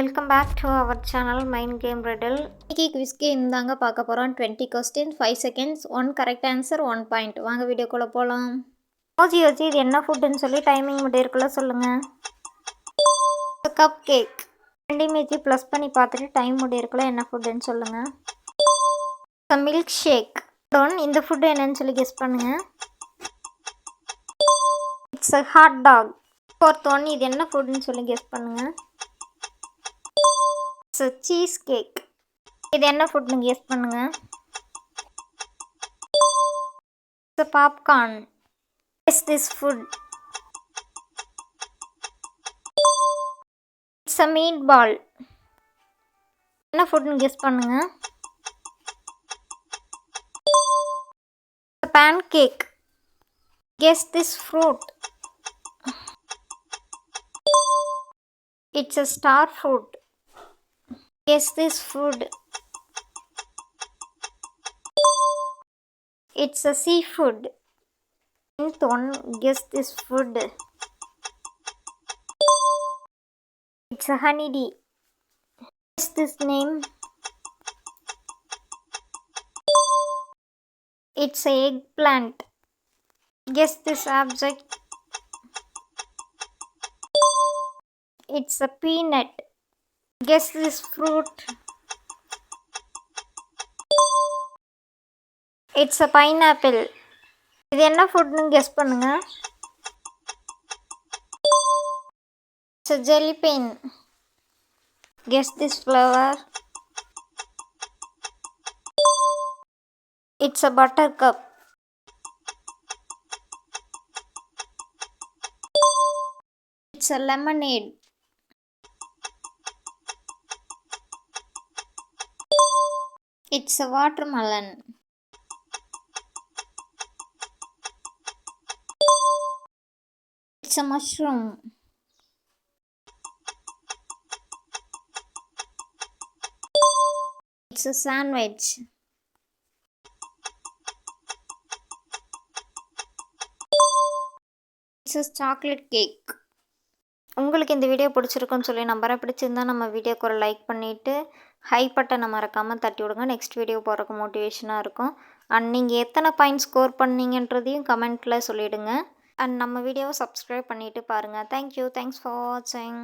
Welcome back to our channel mind game riddle. இன்னைக்கு quiz game தாங்க பார்க்க போகிறோம். 20 question 5 seconds, 1 correct answer 1 point. வாங்க வீடியோக்குள்ளே போகலாம். யோசி இது என்ன ஃபுட்டுன்னு சொல்லி டைமிங் முடியிருக்குள்ள சொல்லுங்கள். Cup cake. ரெண்டையும் வச்சு ப்ளஸ் பண்ணி பார்த்துட்டு டைம் முடியிருக்குள்ள என்ன ஃபுட்டுன்னு சொல்லுங்கள். Milk shake. இந்த ஃபுட்டு என்னன்னு சொல்லி கெஸ் பண்ணுங்கள். It's a hot dog. Fourth one, இது என்ன ஃபுட்டுன்னு சொல்லி கெஸ் பண்ணுங்கள். Cheesecake. இது என்ன ஃபுட்னு கெஸ் பண்ணுங்க. Popcorn. Is this food? It's a meatball. என்ன ஃபுட்னு கெஸ் பண்ணுங்க. Pancake. Guess this fruit. It's a star fruit. Guess this food. It's a seafood. Tenth one, guess this food. It's a honeybee. Guess this name. It's a eggplant. Guess this object. It's a peanut. Guess this fruit. It's a pineapple. இது என்ன ஃபுட்னு guess பண்ணுங்க. It's a jelly bean. Guess this flower. It's a buttercup. It's a lemonade. It's a watermelon. It's a mushroom. It's a sandwich. It's a chocolate cake. உங்களுக்கு இந்த video பிடிச்சிருக்குன்னு சொல்லி நம்புறேன். பிடிச்சிருந்தா நம்ம வீடியோக்கு ஒரு லைக் பண்ணிவிட்டு ஹை பட்டனை மறக்காமல் தட்டி விடுங்க. நெக்ஸ்ட் வீடியோ போகிறக்கு மோட்டிவேஷனாக இருக்கும். அண்ட் நீங்கள் எத்தனை பாயிண்ட் ஸ்கோர் பண்ணீங்கன்றதையும் கமெண்ட்டில் சொல்லிவிடுங்க. அண்ட் நம்ம வீடியோவை சப்ஸ்கிரைப் பண்ணிவிட்டு பாருங்கள். தேங்க்யூ. தேங்க்ஸ் ஃபார் வாட்சிங்.